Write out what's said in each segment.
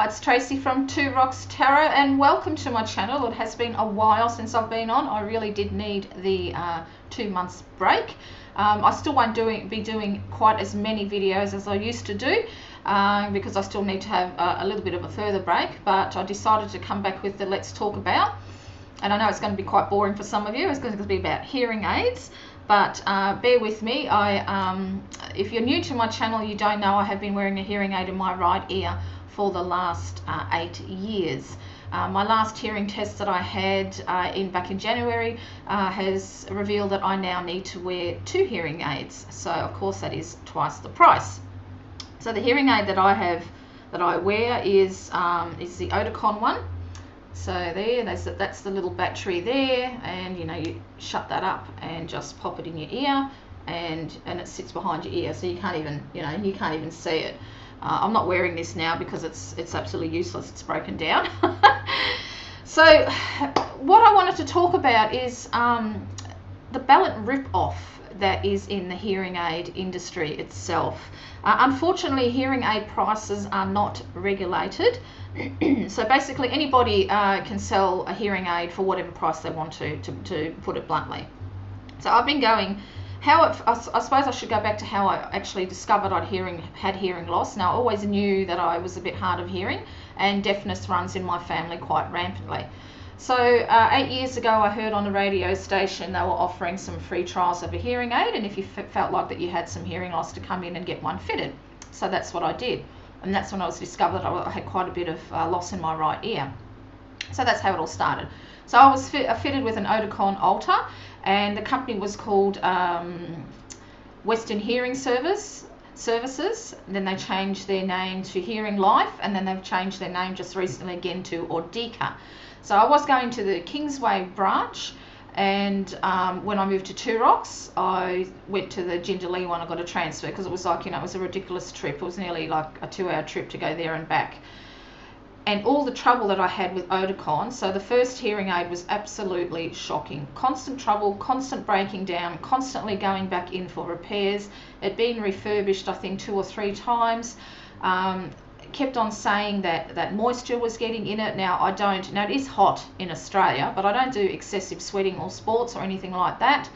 It's Tracy from Two Rocks Tarot, and welcome to my channel. It has been a while since I've been on. I really did need the 2 months break. I still won't be doing quite as many videos as I used to do because I still need to have a little bit of a further break, but I decided to come back with the Let's Talk About. And I know it's going to be quite boring for some of you. It's going to be about hearing aids, but bear with me. If you're new to my channel, you don't know I have been wearing a hearing aid in my right ear for the last 8 years. My last hearing test that I had back in January has revealed that I now need to wear 2 hearing aids. So of course that is twice the price. So the hearing aid that I wear is the Oticon one. So that's the little battery there, and you shut that up and just pop it in your ear, and it sits behind your ear, so you can't even see it. I'm not wearing this now because it's absolutely useless. It's broken down. So what I wanted to talk about is the Ballot rip-off that is in the hearing aid industry itself. Unfortunately, hearing aid prices are not regulated. So basically anybody can sell a hearing aid for whatever price they want to put it bluntly. So I've been going, I suppose I should go back to how I actually discovered I'd had hearing loss. Now I always knew that I was a bit hard of hearing, and deafness runs in my family quite rampantly. So 8 years ago I heard on a radio station they were offering some free trials of a hearing aid, and if you felt like that you had some hearing loss, to come in and get one fitted. So that's what I did. And that's when I discovered I had quite a bit of loss in my right ear. So that's how it all started. So I was fitted with an Oticon Ultra, and the company was called Western Hearing Services. Then they changed their name to Hearing Life, and then they've changed their name just recently again to Audica. So I was going to the Kingsway branch, and when I moved to Two Rocks, I went to the Jindalee one. I got a transfer because it was like, it was a ridiculous trip. It was nearly like a 2-hour trip to go there and back. And all the trouble that I had with Oticon, so the first hearing aid was absolutely shocking. Constant trouble, constant breaking down, constantly going back in for repairs. It'd been refurbished, I think, 2 or 3 times. Kept on saying that moisture was getting in it. Now it is hot in Australia, but I don't do excessive sweating or sports or anything like that.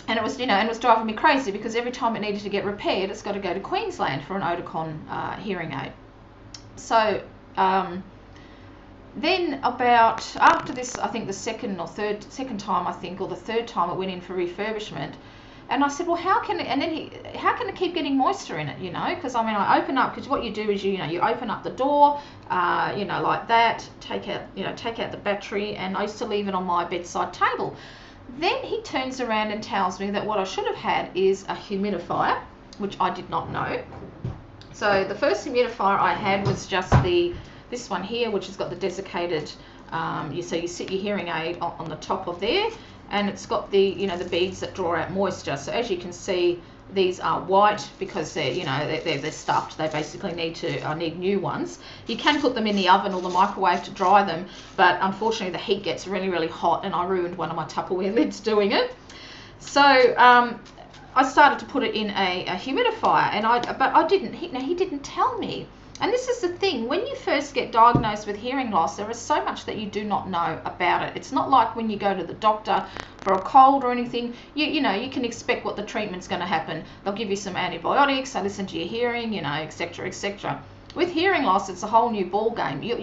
And it was, and it was driving me crazy because every time it needed to get repaired, it's got to go to Queensland for an Oticon hearing aid. So then after this, I think the second time, or the third time it went in for refurbishment. And I said, well, how can it keep getting moisture in it, because I open up, because what you do is you open up the door, like that, take out the battery, and I used to leave it on my bedside table. Then he turns around and tells me that what I should have had is a humidifier, which I did not know. So the first humidifier I had was just this one here, which has got the desiccated, you sit your hearing aid on the top of there, and it's got the the beads that draw out moisture. So as you can see, these are white because they're stuffed. They basically need new ones. You can put them in the oven or the microwave to dry them, but unfortunately the heat gets really, really hot, and I ruined one of my Tupperware lids doing it. So I started to put it in a humidifier, but I didn't. He didn't tell me. And this is the thing, when you first get diagnosed with hearing loss, there is so much that you do not know about it. It's not like when you go to the doctor for a cold or anything, you can expect what the treatment's going to happen. They'll give you some antibiotics, they listen to your hearing, etc., etc. With hearing loss, it's a whole new ball game. Your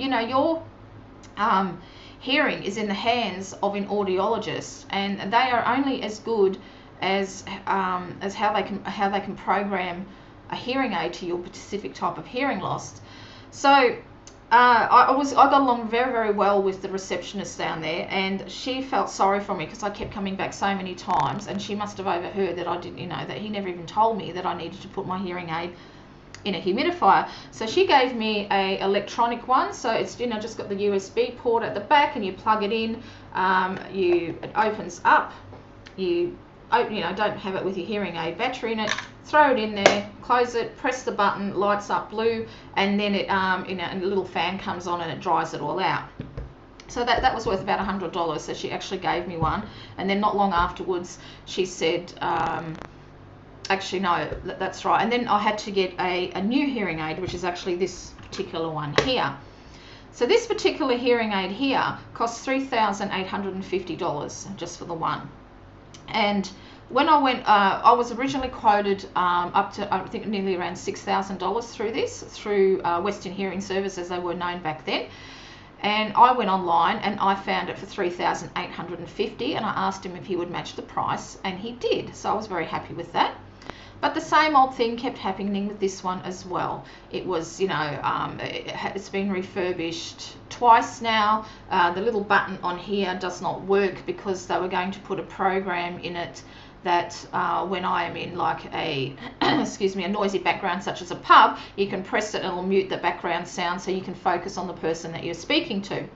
hearing is in the hands of an audiologist, and they are only as good as how they can program a hearing aid to your specific type of hearing loss. So I got along very, very well with the receptionist down there, and she felt sorry for me because I kept coming back so many times, and she must have overheard that I didn't, that he never even told me that I needed to put my hearing aid in a humidifier. So she gave me a electronic one. So it's just got the USB port at the back, and you plug it in. It opens up. You don't have it with your hearing aid battery in it. Throw it in there, close it, press the button, lights up blue, and then and a little fan comes on and it dries it all out. So that was worth about $100. So she actually gave me one, and then not long afterwards she said Actually, no, that's right. And then I had to get a new hearing aid, which is actually this particular one here. So this particular hearing aid here costs $3,850 just for the one. And when I went, I was originally quoted up to, I think, nearly around $6,000 through Western Hearing Service, as they were known back then. And I went online and I found it for $3,850, and I asked him if he would match the price, and he did. So I was very happy with that. But the same old thing kept happening with this one as well. It was, you know, it's been refurbished twice now. The little button on here does not work because they were going to put a program in it that when I am in like a, excuse me, a noisy background such as a pub, you can press it and it'll mute the background sound so you can focus on the person that you're speaking to.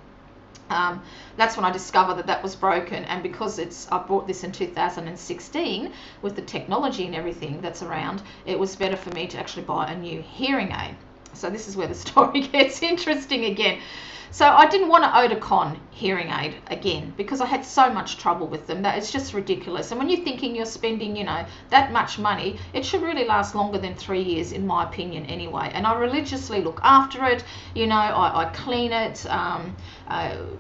That's when I discovered that that was broken, and because I bought this in 2016 with the technology and everything that's around, it was better for me to actually buy a new hearing aid. So this is where the story gets interesting again. So I didn't want an Oticon hearing aid again because I had so much trouble with them that it's just ridiculous. And when you're thinking you're spending, you know, that much money, it should really last longer than 3 years, in my opinion, anyway. And I religiously look after it. You know, I clean it.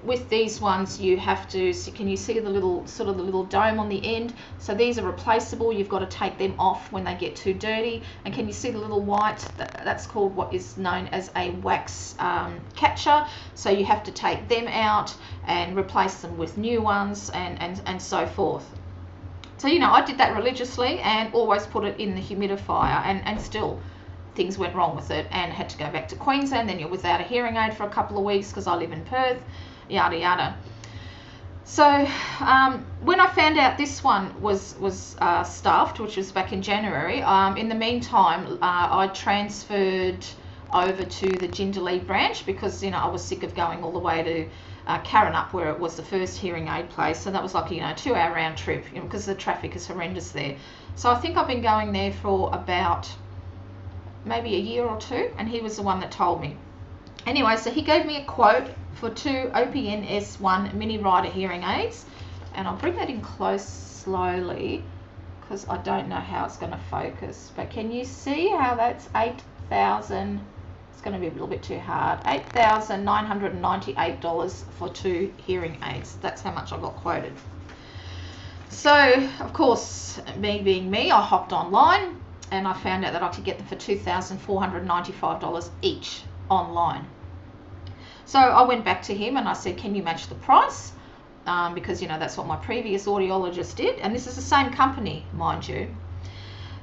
With these ones, you have to. Can you see the little sort of the little dome on the end? So these are replaceable. You've got to take them off when they get too dirty. And can you see the little white? That's called what is known as a wax catcher. So you have to take them out and replace them with new ones, and so forth. So, you know, I did that religiously and always put it in the humidifier, and still things went wrong with it and had to go back to Queensland. Then you're without a hearing aid for a couple of weeks because I live in Perth, yada yada. So when I found out this one was stuffed, which was back in January, in the meantime I transferred over to the Jindalee branch because, you know, I was sick of going all the way to Karrinyup, where it was the first hearing aid place. So that was like, you know, a 2-hour round trip, you know, because the traffic is horrendous there. So I think I've been going there for about maybe a year or two, and he was the one that told me. Anyway, so he gave me a quote for 2 OPN S1 mini rider hearing aids, and I'll bring that in close slowly because I don't know how it's going to focus, but can you see how that's 8,000? It's going to be a little bit too hard. $8,998 for 2 hearing aids. That's how much I got quoted. So, of course, me being me, I hopped online and I found out that I could get them for $2,495 each online. So I went back to him and I said, can you match the price? Because, you know, that's what my previous audiologist did. And this is the same company, mind you.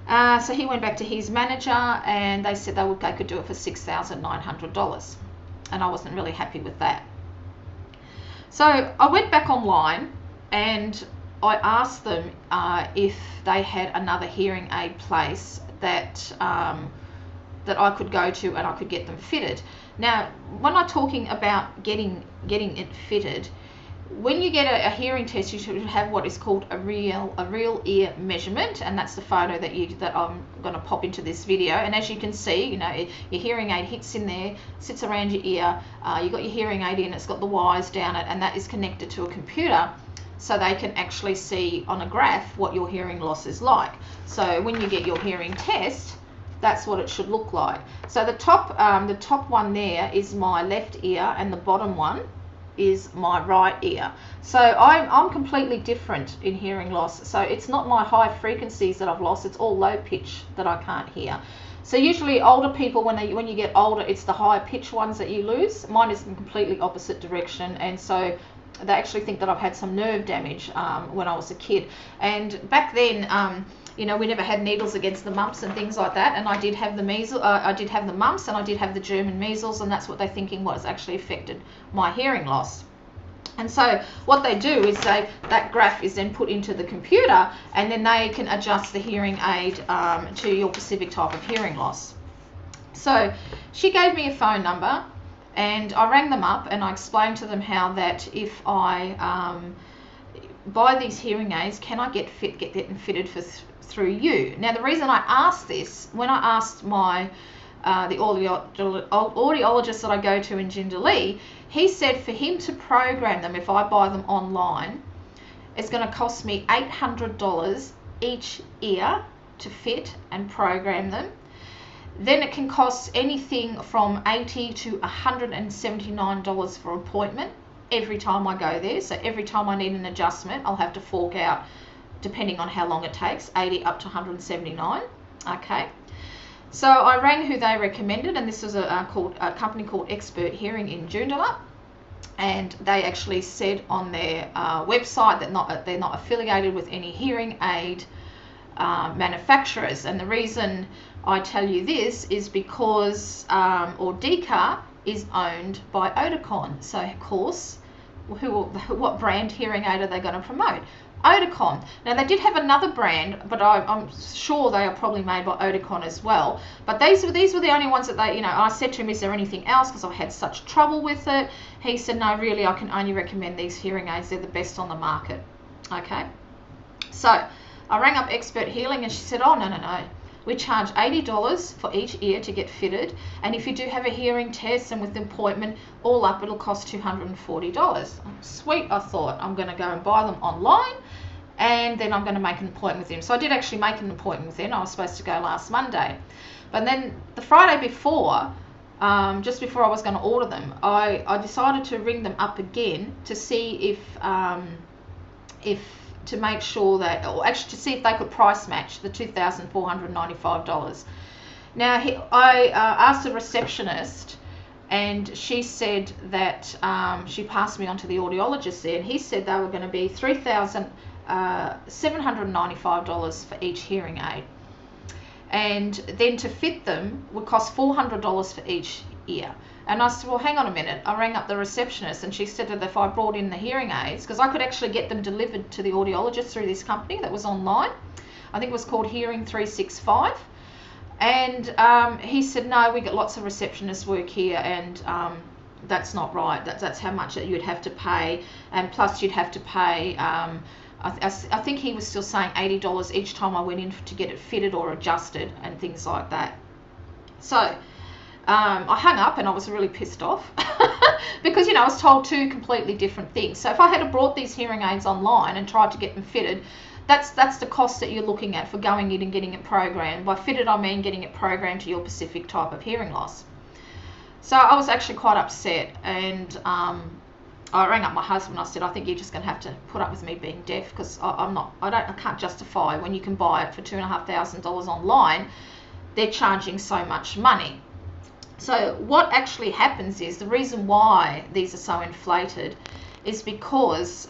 So he went back to his manager and they said they could do it for $6,900. And I wasn't really happy with that. So I went back online and I asked them if they had another hearing aid place that that I could go to and I could get them fitted. Now, when I'm talking about getting it fitted, when you get a hearing test, you should have what is called a real ear measurement, and that's the photo that I'm going to pop into this video. And as you can see, you know, your hearing aid hits in there, sits around your ear. You've got your hearing aid in, it's got the wires down it, and that is connected to a computer, so they can actually see on a graph what your hearing loss is like. So when you get your hearing test, that's what it should look like. So the top one there is my left ear, and the bottom one is my right ear. So I'm completely different in hearing loss. So it's not my high frequencies that I've lost, it's all low pitch that I can't hear. So usually older people, when you get older, it's the high pitch ones that you lose. Mine is in completely opposite direction, and so they actually think that I've had some nerve damage when I was a kid. And back then, you know, we never had needles against the mumps and things like that. And I did have the measles, I did have the mumps, and I did have the German measles, and that's what they're thinking was actually affected my hearing loss. And so what they do is that graph is then put into the computer, and then they can adjust the hearing aid to your specific type of hearing loss. So she gave me a phone number, and I rang them up and I explained to them how that if I buy these hearing aids, can I get them fitted through you? Now, the reason I asked this, when I asked the audiologist that I go to in Jindalee, he said for him to program them, if I buy them online, it's going to cost me $800 each ear to fit and program them. Then it can cost anything from $80 to $179 for an appointment every time I go there. So every time I need an adjustment, I'll have to fork out, depending on how long it takes, $80 up to $179. Okay. So I rang who they recommended, and this was a company called Expert Hearing in Joondalup. And they actually said on their website that they're not affiliated with any hearing aid manufacturers. And the reason I tell you this is because Audica is owned by Oticon. So of course, what brand hearing aid are they going to promote? Oticon. Now they did have another brand, but I'm sure they are probably made by Oticon as well. But these were the only ones that they, I said to him, is there anything else? Because I've had such trouble with it. He said, no, really, I can only recommend these hearing aids. They're the best on the market. Okay. So I rang up Expert Hearing, and she said, oh, no. We charge $80 for each ear to get fitted, and if you do have a hearing test and with the appointment, all up, it'll cost $240. Sweet, I thought. I'm going to go and buy them online, and then I'm going to make an appointment with him. So I did actually make an appointment with him. I was supposed to go last Monday. But then the Friday before, just before I was going to order them, I decided to ring them up again to see to make sure that, or actually to see if they could price match the $2,495. Now, I asked the receptionist, and she said that she passed me on to the audiologist there, and he said they were going to be $3,795 for each hearing aid. And then to fit them would cost $400 for each ear. And I said, well, hang on a minute. I rang up the receptionist, and she said that if I brought in the hearing aids, because I could actually get them delivered to the audiologist through this company that was online. I think it was called Hearing 365. And he said, no, we get lots of receptionist work here, and that's not right. That's how much that you'd have to pay. And plus you'd have to pay, I think he was still saying $80 each time I went in to get it fitted or adjusted and things like that. So I hung up, and I was really pissed off because, I was told two completely different things. So if I had brought these hearing aids online and tried to get them fitted, that's the cost that you're looking at for going in and getting it programmed. By fitted, I mean getting it programmed to your specific type of hearing loss. So I was actually quite upset, and I rang up my husband. I said, I think you're just going to have to put up with me being deaf, because I can't justify when you can buy it for $2,500 online, they're charging so much money. So what actually happens is, the reason why these are so inflated is because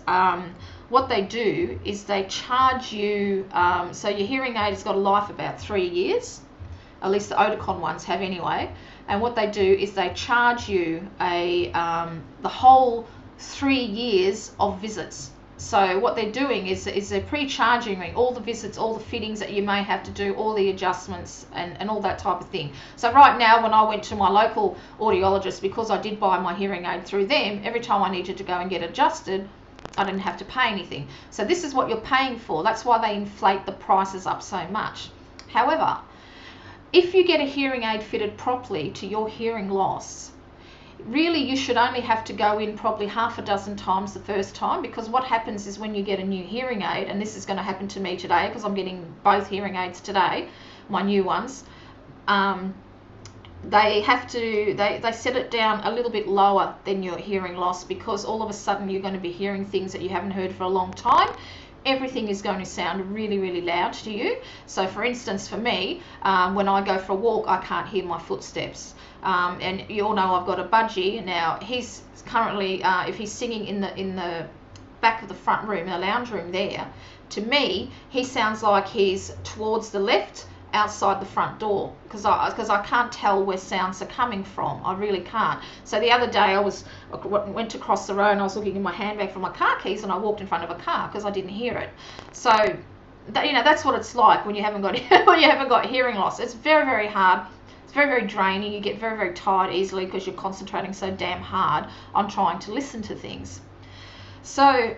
what they do is they charge you, so your hearing aid has got a life about 3 years, at least the Oticon ones have anyway, and what they do is they charge you the whole 3 years of visits. So what they're doing is they're pre-charging me all the visits, all the fittings that you may have to do, all the adjustments and all that type of thing. So right now, when I went to my local audiologist, because I did buy my hearing aid through them, every time I needed to go and get adjusted, I didn't have to pay anything. So this is what you're paying for. That's why they inflate the prices up so much. However, if you get a hearing aid fitted properly to your hearing loss, really you should only have to go in probably half a dozen times the first time, because what happens is when you get a new hearing aid, and this is going to happen to me today because I'm getting both hearing aids today, my new ones, they set it down a little bit lower than your hearing loss, because all of a sudden you're going to be hearing things that you haven't heard for a long time. Everything is going to sound really, really loud to you. So for instance, for me, when I go for a walk, I can't hear my footsteps. And you all know I've got a budgie. Now he's currently, if he's singing in the back of the front room, in the lounge room there, to me, he sounds like he's towards the left, outside the front door, because I can't tell where sounds are coming from. I really can't. So the other day I went to cross the road, and I was looking in my handbag for my car keys, and I walked in front of a car because I didn't hear it. So that's what it's like when you haven't got hearing loss. It's very, very hard. It's very, very draining. You get very, very tired easily because you're concentrating so damn hard on trying to listen to things. So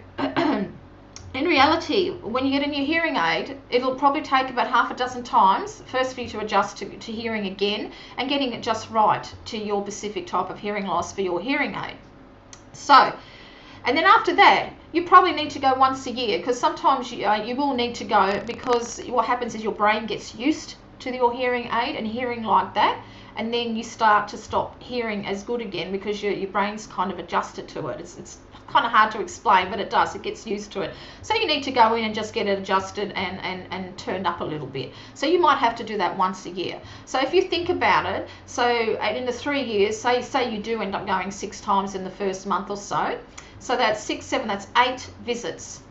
in reality, when you get a new hearing aid, it'll probably take about half a dozen times, first for you to adjust to hearing again, and getting it just right to your specific type of hearing loss for your hearing aid. So And then after that, you probably need to go once a year, because sometimes you will need to go, because what happens is your brain gets used to your hearing aid and hearing like that, and then you start to stop hearing as good again, because your brain's kind of adjusted to it. It's kind of hard to explain, but it does. It gets used to it. So you need to go in and just get it adjusted and turned up a little bit. So you might have to do that once a year. So if you think about it, so in the 3 years, say you do end up going 6 times in the first month or so. So that's 6, 7, that's 8 visits.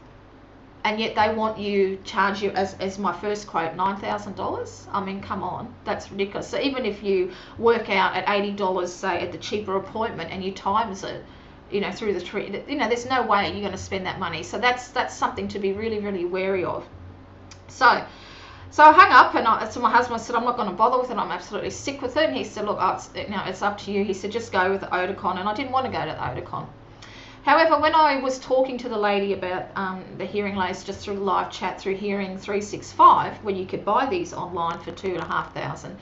And yet they want you, charge you, as my first quote, $9,000. I mean, come on, that's ridiculous. So even if you work out at $80, say, at the cheaper appointment, and you times it, through the 3, there's no way you're going to spend that money. So that's something to be really, really wary of. So I hung up, and to my husband, I said, I'm not going to bother with it. I'm absolutely sick with it. And he said, look, it's up to you. He said, just go with the Oticon. And I didn't want to go to the Oticon. However, when I was talking to the lady about the hearing aids just through live chat through Hearing 365, where you could buy these online for $2,500,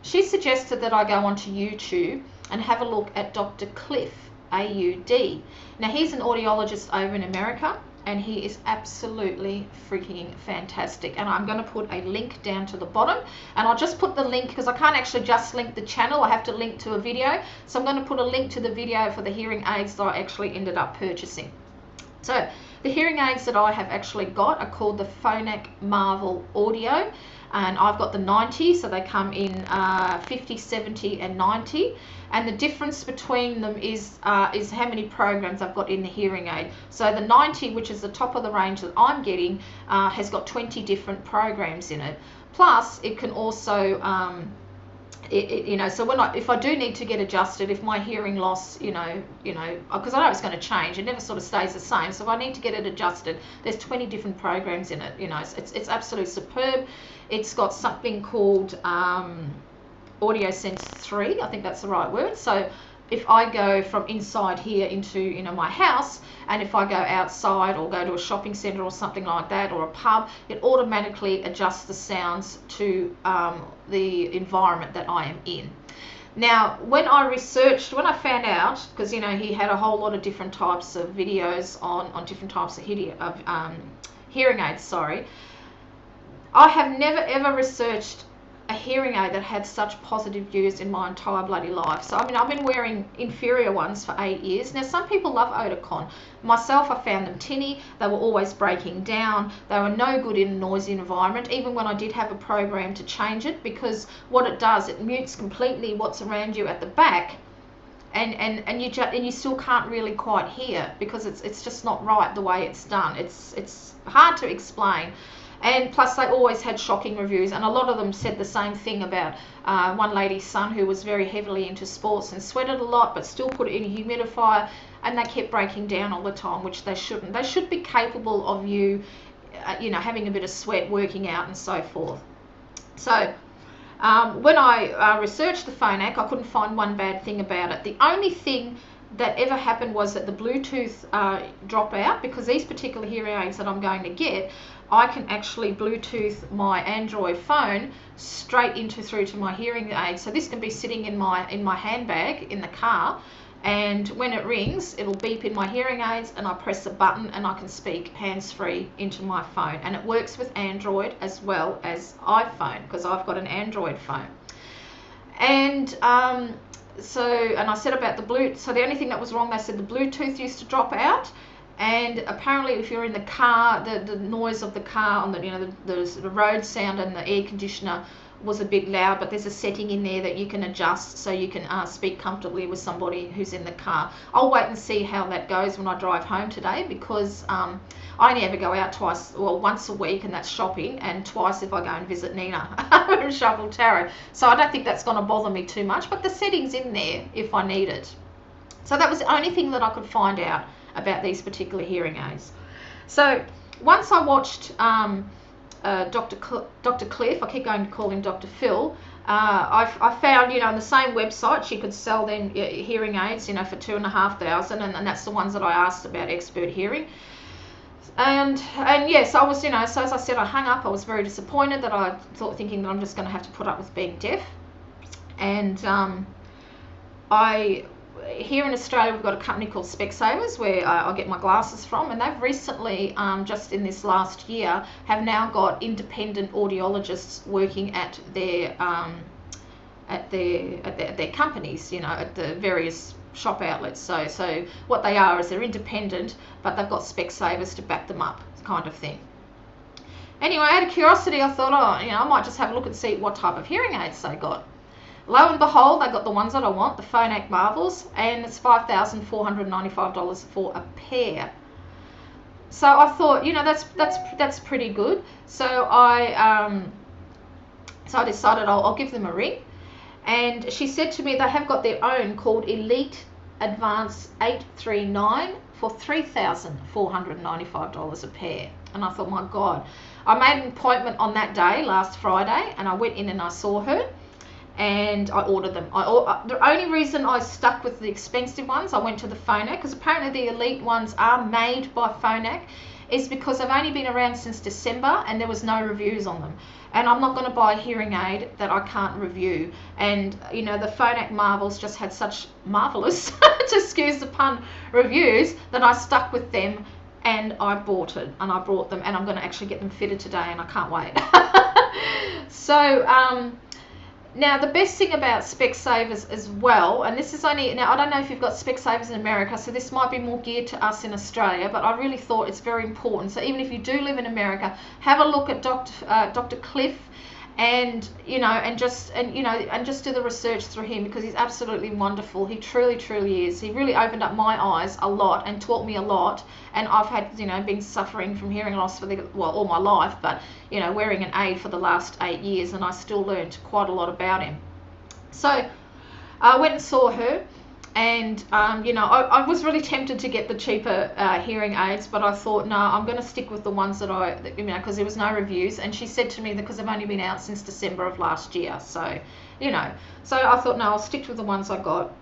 she suggested that I go onto YouTube and have a look at Dr. Cliff, AUD. Now, he's an audiologist over in America, and he is absolutely freaking fantastic. And I'm going to put a link down to the bottom, and I'll just put the link, because I can't actually just link the channel. I have to link to a video. So I'm going to put a link to the video for the hearing aids that I actually ended up purchasing. So the hearing aids that I have actually got are called the Phonak Marvel Audio, and I've got the 90, so they come in 50, 70 and 90. And the difference between them is how many programs I've got in the hearing aid. So the 90, which is the top of the range that I'm getting, has got 20 different programs in it. Plus, it can also, so if I do need to get adjusted, if my hearing loss, because I know it's going to change, it never sort of stays the same. So if I need to get it adjusted, there's 20 different programs in it. It's absolutely superb. It's got something called AudioSense 3, I think that's the right word. So if I go from inside here into my house, and if I go outside or go to a shopping centre or something like that, or a pub, it automatically adjusts the sounds to the environment that I am in. Now, when I found out, because he had a whole lot of different types of videos on different types of hearing aids, I have never ever researched a hearing aid that had such positive views in my entire bloody life. So I mean, I've been wearing inferior ones for 8 years. Now, some people love Oticon. Myself, I found them tinny. They were always breaking down. They were no good in a noisy environment, even when I did have a program to change it, because what it does, it mutes completely what's around you at the back, and you still can't really quite hear, because it's just not right the way it's done. It's hard to explain. And plus, they always had shocking reviews, and a lot of them said the same thing about one lady's son who was very heavily into sports and sweated a lot, but still put it in a humidifier, and they kept breaking down all the time, which they shouldn't. They should be capable of you having a bit of sweat, working out, and so forth. So when I researched the Phonak, I couldn't find one bad thing about it. The only thing that ever happened was that the Bluetooth drop out, because these particular hearing aids that I'm going to get, I can actually Bluetooth my Android phone straight through to my hearing aid. So this can be sitting in my handbag in the car, and when it rings, it'll beep in my hearing aids, and I press a button and I can speak hands-free into my phone. And it works with Android as well as iPhone, because I've got an Android phone. And and I said about the Bluetooth, so the only thing that was wrong, they said the Bluetooth used to drop out. And apparently, if you're in the car, the noise of the car on the road sound and the air conditioner was a bit loud. But there's a setting in there that you can adjust so you can speak comfortably with somebody who's in the car. I'll wait and see how that goes when I drive home today, because I only ever go out once a week, and that's shopping, and twice if I go and visit Nina in Shovel Tarot. So I don't think that's going to bother me too much. But the setting's in there if I need it. So that was the only thing that I could find out about these particular hearing aids. So once I watched Dr. Cliff, I keep going to call him Dr. Phil, I found, on the same website, she could sell them hearing aids, for $2,500, and that's the ones that I asked about Expert Hearing. And yes, I was, so as I said, I hung up. I was very disappointed, that thinking that I'm just going to have to put up with being deaf. And here in Australia, we've got a company called Specsavers where I get my glasses from, and they've recently, just in this last year, have now got independent audiologists working at their companies, at the various shop outlets. So what they are is they're independent, but they've got Specsavers to back them up, kind of thing. Anyway, out of curiosity, I thought, I might just have a look and see what type of hearing aids they got. Lo and behold, they got the ones that I want, the Phonak Marvels, and it's $5,495 for a pair. So I thought, that's pretty good. So I decided I'll give them a ring. And she said to me they have got their own called Elite Advance 839 for $3,495 a pair. And I thought, my God. I made an appointment on that day, last Friday, and I went in and I saw her and I ordered them. The only reason I stuck with the expensive ones, I went to the Phonak, because apparently the Elite ones are made by Phonak, is because they've only been around since December and there was no reviews on them. And I'm not going to buy a hearing aid that I can't review. And, the Phonak Marvels just had such marvellous, to excuse the pun, reviews that I stuck with them and I bought it. And I brought them and I'm going to actually get them fitted today and I can't wait. So, now the best thing about Specsavers as well, and this is only, now I don't know if you've got Specsavers in America, so this might be more geared to us in Australia, but I really thought it's very important. So even if you do live in America, have a look at Dr. Cliff, and just do the research through him, because he's absolutely wonderful. He truly is. He really opened up my eyes a lot and taught me a lot. And I've had been suffering from hearing loss for all my life, but wearing an aid for the last 8 years, and I still learned quite a lot about him. So I went and saw her, and I was really tempted to get the cheaper hearing aids, but I thought, no, I'm going to stick with the ones that because there was no reviews, and she said to me that because they've only been out since December of last year, so so I thought, no, I'll stick with the ones I got.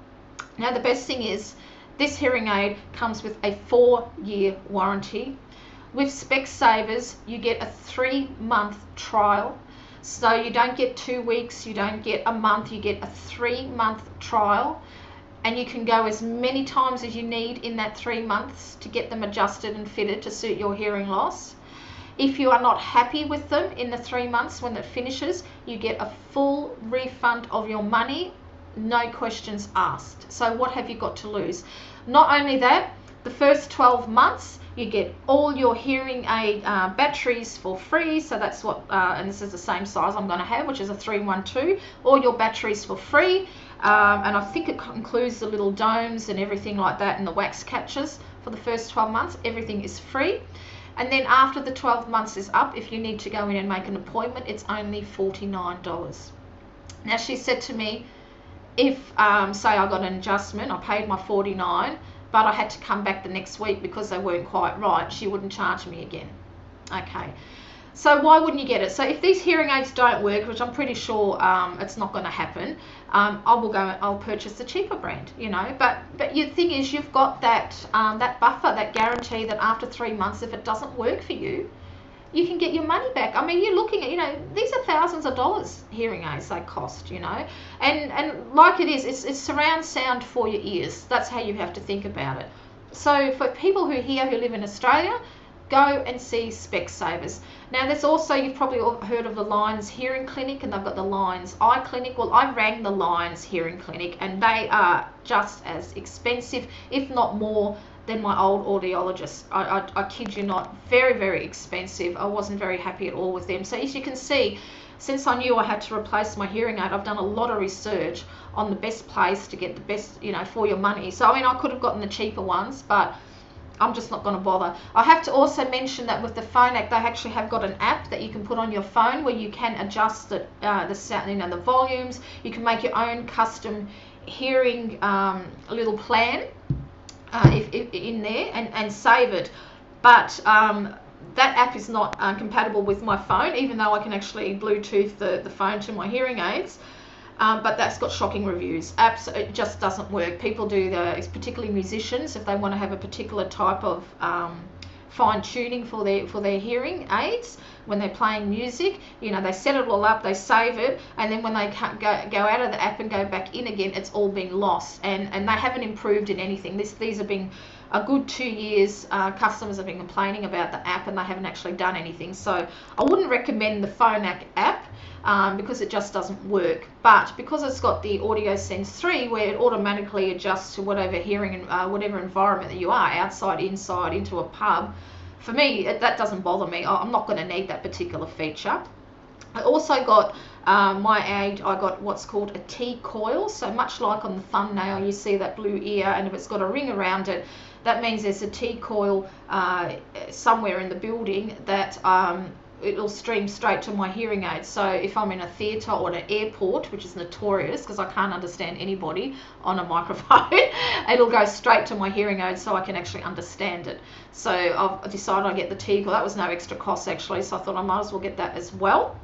Now the best thing is, this hearing aid comes with a 4-year warranty. With Specsavers, you get a 3-month trial. So you don't get 2 weeks, you don't get a month, you get a 3-month trial. And you can go as many times as you need in that 3 months to get them adjusted and fitted to suit your hearing loss. If you are not happy with them in the 3 months when it finishes, you get a full refund of your money, no questions asked. So what have you got to lose? Not only that, the first 12 months you get all your hearing aid batteries for free. So that's what, and this is the same size I'm going to have, which is a 312. All your batteries for free. And I think it includes the little domes and everything like that, and the wax catchers for the first 12 months. Everything is free. And then after the 12 months is up, if you need to go in and make an appointment, it's only $49. Now she said to me, if say I got an adjustment, I paid my $49, but I had to come back the next week because they weren't quite right, she wouldn't charge me again. Okay. So why wouldn't you get it? So if these hearing aids don't work, which I'm pretty sure it's not going to happen, I'll purchase the cheaper brand, But the thing is, you've got that buffer, that guarantee that after 3 months, if it doesn't work for you, you can get your money back. I mean, you're looking at, these are thousands of dollars hearing aids they cost, And like it is, it's surround sound for your ears. That's how you have to think about it. So for people who live in Australia, go and see Specsavers. Now there's also, you've probably all heard of the Lions Hearing Clinic, and they've got the Lions Eye Clinic. Well, I rang the Lions Hearing Clinic, and they are just as expensive, if not more, than my old audiologist. I kid you not, very expensive. I wasn't very happy at all with them. So as you can see, since I knew I had to replace my hearing aid, I've done a lot of research on the best place to get the best, for your money. So I mean, I could have gotten the cheaper ones, but I'm just not going to bother. I have to also mention that with the Phonak, they actually have got an app that you can put on your phone where you can adjust the sound, the volumes. You can make your own custom hearing little plan in there and save it. But that app is not compatible with my phone, even though I can actually Bluetooth the phone to my hearing aids. But that's got shocking reviews. It just doesn't work. People do particularly musicians, if they want to have a particular type of fine tuning for their hearing aids. When they're playing music, you know, they set it all up, they save it, and then when they can't go out of the app and go back in again, it's all been lost, and they haven't improved in anything. These have been a good 2 years. Customers have been complaining about the app and they haven't actually done anything. So I wouldn't recommend the Phonak app because it just doesn't work. But because it's got the AudioSense 3 where it automatically adjusts to whatever hearing and whatever environment that you are, outside, inside, into a pub, for me, that doesn't bother me. I'm not going to need that particular feature. I also got I got what's called a T-coil. So much like on the thumbnail, you see that blue ear, and if it's got a ring around it, that means there's a T-coil somewhere in the building that it'll stream straight to my hearing aid. So if I'm in a theatre or an airport, which is notorious because I can't understand anybody on a microphone, it'll go straight to my hearing aid so I can actually understand it. So I've decided I'll get the T-coil. That was no extra cost actually, so I thought I might as well get that as well.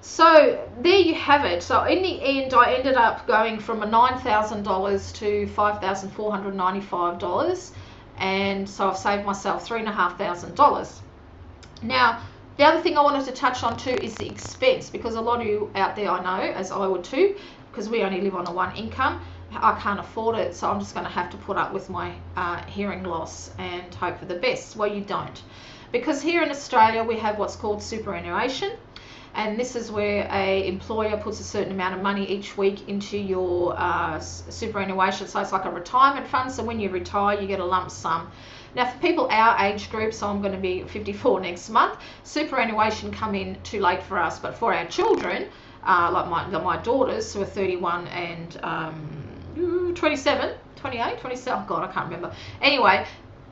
So there you have it. So in the end, I ended up going from a $9,000 to $5,495, and so I've saved myself $3,500. Now, the other thing I wanted to touch on too is the expense, because a lot of you out there, I know, as I would too, because we only live on a one income, I can't afford it, so I'm just going to have to put up with my hearing loss and hope for the best. Well, you don't, because here in Australia we have what's called superannuation, and this is where a employer puts a certain amount of money each week into your superannuation. So it's like a retirement fund, so when you retire you get a lump sum. Now for people our age group, so I'm going to be 54 next month, superannuation come in too late for us, but for our children, like my daughters who are 31 and 27, 28, 27, oh God, I can't remember. Anyway,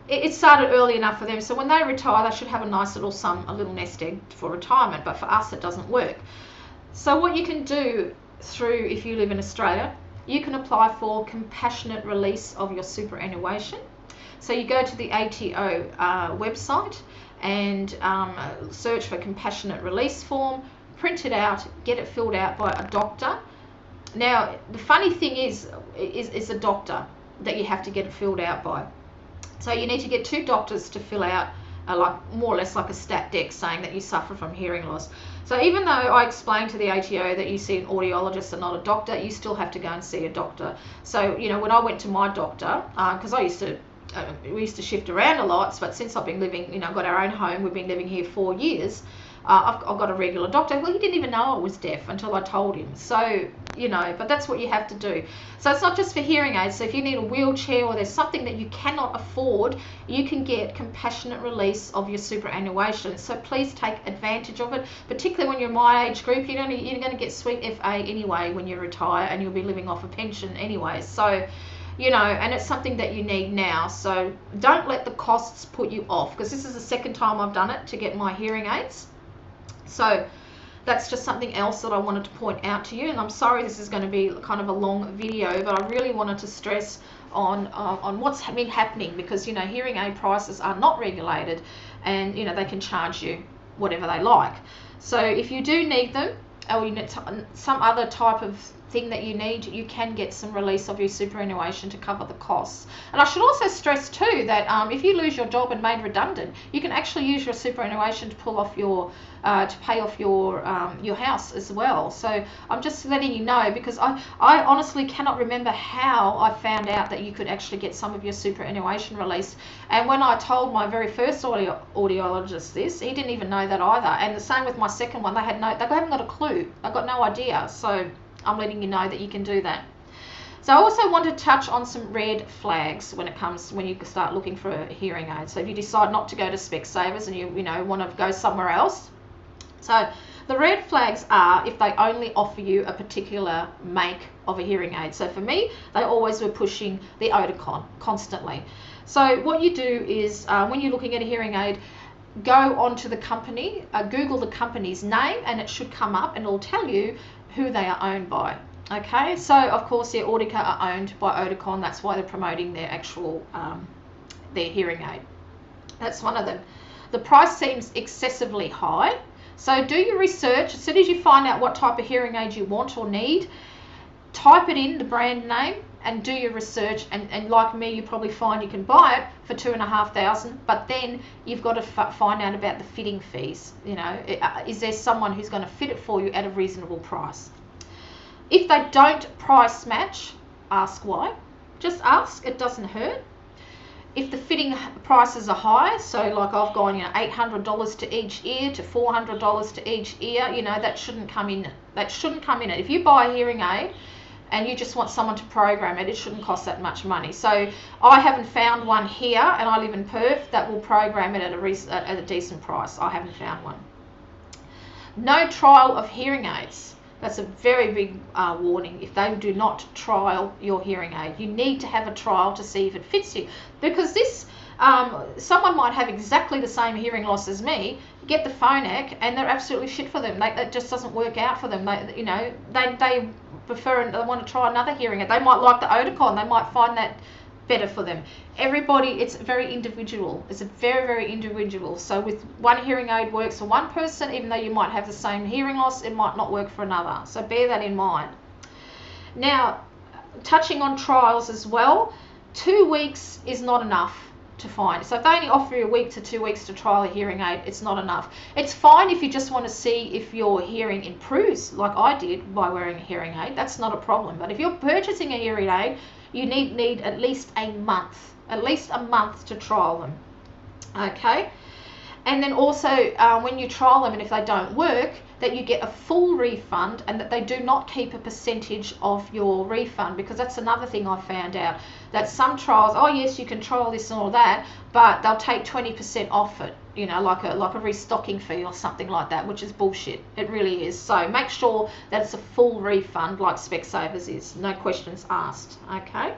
it started early enough for them, so when they retire they should have a nice little sum, a little nest egg for retirement, but for us it doesn't work. So what you can do through, if you live in Australia, you can apply for compassionate release of your superannuation. So you go to the ATO website and search for compassionate release form, print it out, get it filled out by a doctor. Now the funny thing is a doctor that you have to get it filled out by. So you need to get 2 doctors to fill out like more or less like a stat dec saying that you suffer from hearing loss. So even though I explained to the ATO that you see an audiologist and not a doctor, you still have to go and see a doctor. So, you know, when I went to my doctor, because we used to shift around a lot, but since I've been living, you know, got our own home, we've been living here 4 years, I've got a regular doctor. Well, he didn't even know I was deaf until I told him. So, you know, but that's what you have to do. So it's not just for hearing aids. So if you need a wheelchair or there's something that you cannot afford, you can get compassionate release of your superannuation. So please take advantage of it, particularly when you're my age group. You're going to get sweet FA anyway when you retire, and you'll be living off a pension anyway. So, you know, and it's something that you need now. So don't let the costs put you off, because this is the second time I've done it to get my hearing aids. So that's just something else that I wanted to point out to you, and I'm sorry this is going to be kind of a long video, but I really wanted to stress on what's been happening, because, you know, hearing aid prices are not regulated, and, you know, they can charge you whatever they like. So if you do need them, or you need some other type of thing that you need, you can get some release of your superannuation to cover the costs. And I should also stress too that if you lose your job and made redundant, you can actually use your superannuation to pull off your to pay off your house as well. So I'm just letting you know, because I honestly cannot remember how I found out that you could actually get some of your superannuation released. And when I told my very first audiologist this, he didn't even know that either. And the same with my second one, they haven't got a clue. They've got no idea. So I'm letting you know that you can do that. So I also want to touch on some red flags when you start looking for a hearing aid. So if you decide not to go to Specsavers and you want to go somewhere else. So the red flags are if they only offer you a particular make of a hearing aid. So for me, they always were pushing the Oticon constantly. So what you do is when you're looking at a hearing aid, go onto the company, Google the company's name, and it should come up and it'll tell you who they are owned by. Okay, so of course Audica are owned by Oticon. That's why they're promoting their actual their hearing aid. That's one of them. The price seems excessively high, so do your research. As soon as you find out what type of hearing aid you want or need, type it in, the brand name, and do your research, and like me, you probably find you can buy it for $2,500, but then you've got to find out about the fitting fees. You know, is there someone who's going to fit it for you at a reasonable price? If they don't price match, ask why. Just ask, it doesn't hurt. If the fitting prices are high, so like I've gone, you know, $800 to each ear to $400 to each ear, you know, that shouldn't come in. That shouldn't come in it. If you buy a hearing aid and you just want someone to program it, it shouldn't cost that much money. So I haven't found one here, and I live in Perth, that will program it at a decent price. I haven't found one. No trial of hearing aids. That's a very big warning. If they do not trial your hearing aid, you need to have a trial to see if it fits you, because this someone might have exactly the same hearing loss as me, get the Phonak, and they're absolutely shit for them. It just doesn't work out for them. They prefer, and they want to try another hearing aid. They might like the Oticon. They might find that better for them. Everybody, it's very individual. It's a very, very individual. So with one hearing aid works for one person, even though you might have the same hearing loss, it might not work for another. So bear that in mind. Now, touching on trials as well, 2 weeks is not enough to find. So if they only offer you a week to 2 weeks to trial a hearing aid, it's not enough. It's fine if you just want to see if your hearing improves, like I did by wearing a hearing aid. That's not a problem. But if you're purchasing a hearing aid, you need at least a month to trial them. Okay, and then also when you trial them, and if they don't work, that you get a full refund, and that they do not keep a percentage of your refund, because that's another thing I found out, that some trials, oh yes, you can trial this and all that, but they'll take 20% off it, you know, like a restocking fee or something like that, which is bullshit. It really is. So make sure that it's a full refund, like Specsavers is, no questions asked. Okay.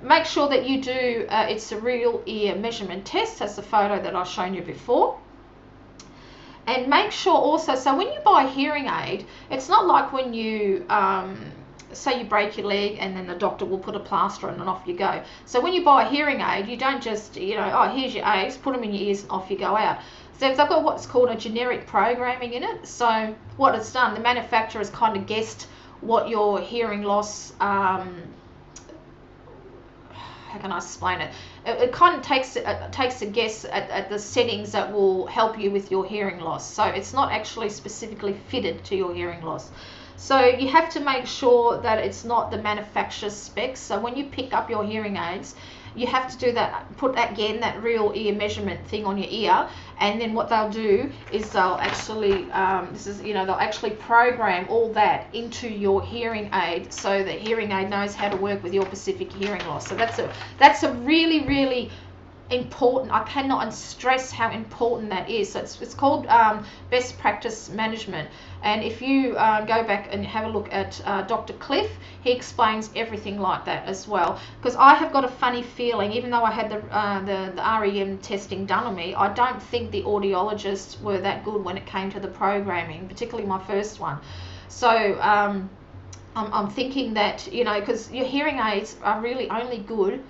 Make sure that you do it's a real ear measurement test, as the photo that I've shown you before. And make sure also, so when you buy a hearing aid, it's not like when you say you break your leg and then the doctor will put a plaster on and off you go. So when you buy a hearing aid, you don't just, you know, oh, here's your aids, put them in your ears and off you go out. So they've got what's called a generic programming in it. So what it's done, the manufacturer's kind of guessed what your hearing loss, how can I explain it? It kind of takes a guess at the settings that will help you with your hearing loss. So it's not actually specifically fitted to your hearing loss. So you have to make sure that it's not the manufacturer's specs. So when you pick up your hearing aids, you have to do that, put again that real ear measurement thing on your ear, and then what they'll do is they'll actually they'll actually program all that into your hearing aid, so the hearing aid knows how to work with your specific hearing loss. So that's a really, really important. I cannot stress how important that is. So it's called best practice management. And if you go back and have a look at Dr. Cliff, he explains everything like that as well. Because I have got a funny feeling, even though I had the REM testing done on me, I don't think the audiologists were that good when it came to the programming, particularly my first one. So I'm thinking that, you know, because your hearing aids are really only good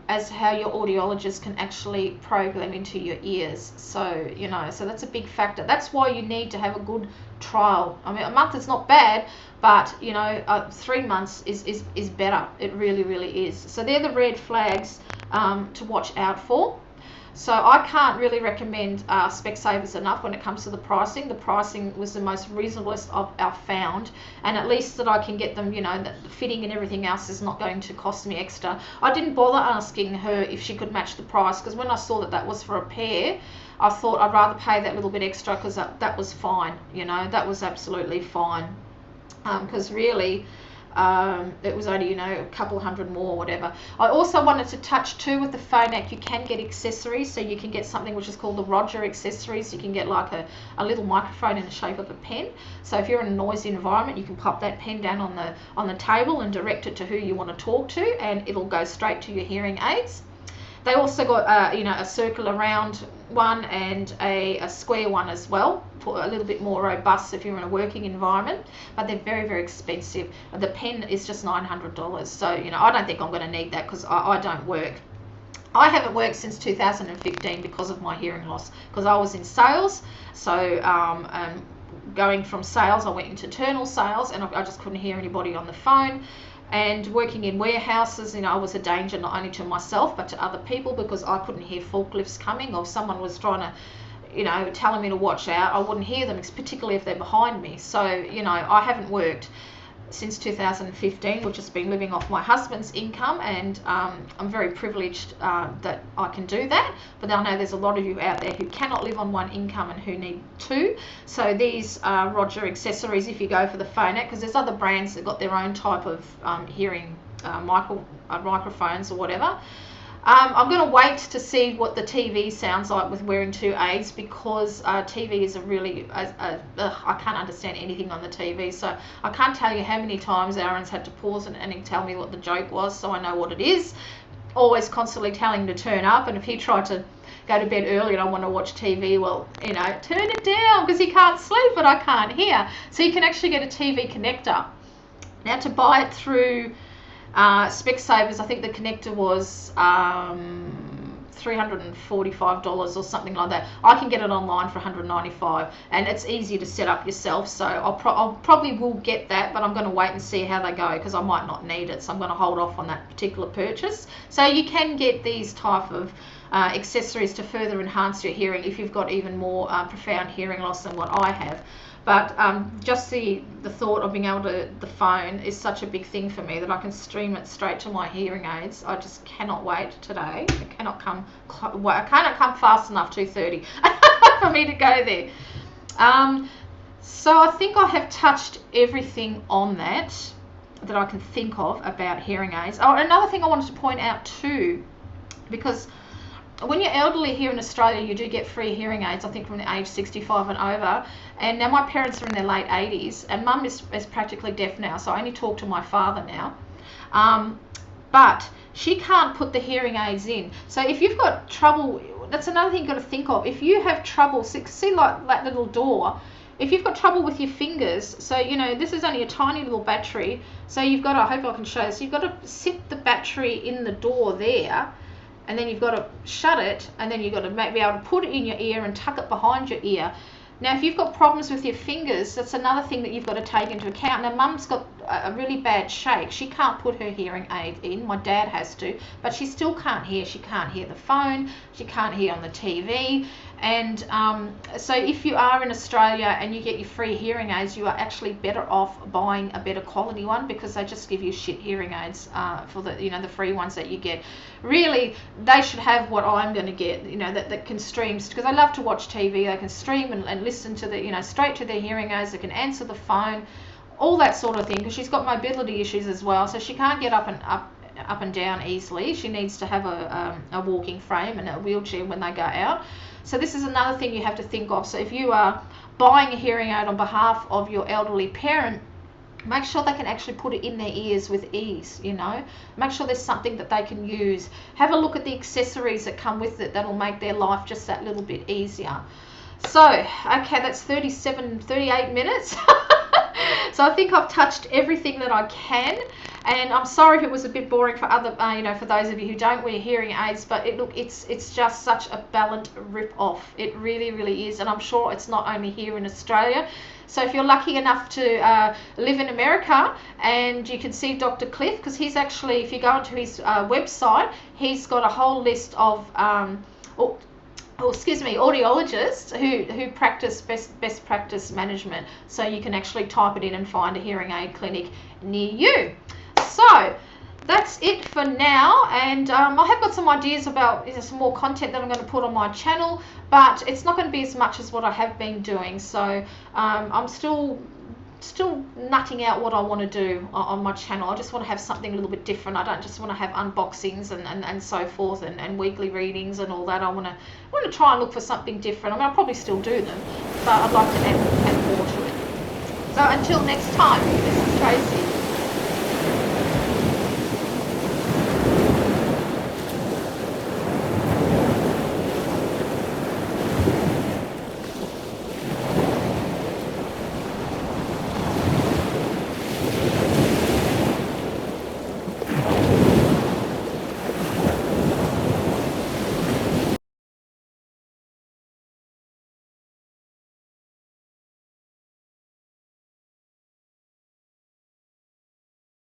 as how your audiologist can actually program into your ears. So, you know, so that's a big factor. That's why you need to have a good trial. I mean, a month is not bad, but, you know, 3 months is better. It really, really is. So they're the red flags to watch out for. So I can't really recommend Specsavers enough when it comes to the pricing. The pricing was the most reasonablest I've found, and at least that I can get them, you know, that the fitting and everything else is not going to cost me extra. I didn't bother asking her if she could match the price, because when I saw that that was for a pair, I thought I'd rather pay that little bit extra, because that was fine, you know, that was absolutely fine. Because really, it was only, you know, a couple hundred more or whatever. I also wanted to touch too with the Phonak, you can get accessories. So you can get something which is called the Roger accessories. You can get like a little microphone in the shape of a pen. So if you're in a noisy environment, you can pop that pen down on the table and direct it to who you want to talk to, and it'll go straight to your hearing aids. They also got you know, a circle around one and a square one as well, for a little bit more robust if you're in a working environment, but they're very, very expensive. The pen is just $900, so, you know, I don't think I'm going to need that, because I don't work. I haven't worked since 2015 because of my hearing loss, because I was in sales. So going from sales, I went into internal sales, and I just couldn't hear anybody on the phone. And working in warehouses, you know, I was a danger not only to myself but to other people, because I couldn't hear forklifts coming, or if someone was trying to, you know, telling me to watch out, I wouldn't hear them, particularly if they're behind me. So, you know, I haven't worked since 2015, which has been living off my husband's income, and I'm very privileged that I can do that. But I know there's a lot of you out there who cannot live on one income and who need two. So these Roger accessories, if you go for the Phonak, because there's other brands that got their own type of hearing microphones or whatever. I'm going to wait to see what the TV sounds like with wearing two aids, because TV is a really, I can't understand anything on the TV, so I can't tell you how many times Aaron's had to pause and tell me what the joke was, so I know what it is. Always constantly telling him to turn up, and if he tried to go to bed early and I want to watch TV, well, you know, turn it down, because he can't sleep but I can't hear. So you can actually get a TV connector. Now, to buy it through Specsavers, I think the connector was $345 or something like that. I can get it online for $195, and it's easy to set up yourself. So I'll probably will get that, but I'm going to wait and see how they go, because I might not need it. So I'm going to hold off on that particular purchase. So you can get these type of accessories to further enhance your hearing if you've got even more profound hearing loss than what I have. But just the thought of being able to, the phone is such a big thing for me, that I can stream it straight to my hearing aids. I just cannot wait today. I cannot come fast enough, 2:30, for me to go there. So I think I have touched everything on that I can think of about hearing aids. Oh, another thing I wanted to point out too, because when you're elderly here in Australia, you do get free hearing aids, I think from the age 65 and over. And now my parents are in their late 80s, and Mum is practically deaf now, so I only talk to my father now. But she can't put the hearing aids in. So if you've got trouble, that's another thing you've got to think of. If you have trouble, see like that little door, if you've got trouble with your fingers, so, you know, this is only a tiny little battery, so you've got to, I hope I can show this, you've got to sit the battery in the door there, and then you've got to shut it, and then you've got to be able to put it in your ear and tuck it behind your ear. Now, if you've got problems with your fingers, that's another thing that you've got to take into account. Now, Mum's got a really bad shake. She can't put her hearing aid in. My dad has to, but she still can't hear. She can't hear the phone. She can't hear on the TV. And so if you are in Australia and you get your free hearing aids, you are actually better off buying a better quality one, because they just give you shit hearing aids for the, you know, the free ones that you get. Really, they should have what I'm going to get, you know, that can stream, because I love to watch TV. They can stream and listen to the, you know, straight to their hearing aids. They can answer the phone, all that sort of thing, because she's got mobility issues as well, so she can't get up and down easily. She needs to have a walking frame and a wheelchair when they go out. So this is another thing you have to think of. So if you are buying a hearing aid on behalf of your elderly parent, make sure they can actually put it in their ears with ease, you know. Make sure there's something that they can use. Have a look at the accessories that come with it that'll make their life just that little bit easier. So, okay, that's 38 minutes. So I think I've touched everything that I can, and I'm sorry if it was a bit boring for other, you know, for those of you who don't wear hearing aids. But it's just such a balanced rip-off. It really, really is, and I'm sure it's not only here in Australia. So if you're lucky enough to live in America, and you can see Dr. Cliff, because he's actually, if you go onto his website, he's got a whole list of audiologists who practice best practice management. So you can actually type it in and find a hearing aid clinic near you. So that's it for now, and I have got some ideas about some more content that I'm going to put on my channel, but it's not going to be as much as what I have been doing. So I'm still nutting out what I want to do on my channel. I just want to have something a little bit different. I don't just want to have unboxings and so forth and weekly readings and all that. I want to try and look for something different. I mean, I'll probably still do them, but I'd like to add more to it. So until next time, this is Tracy.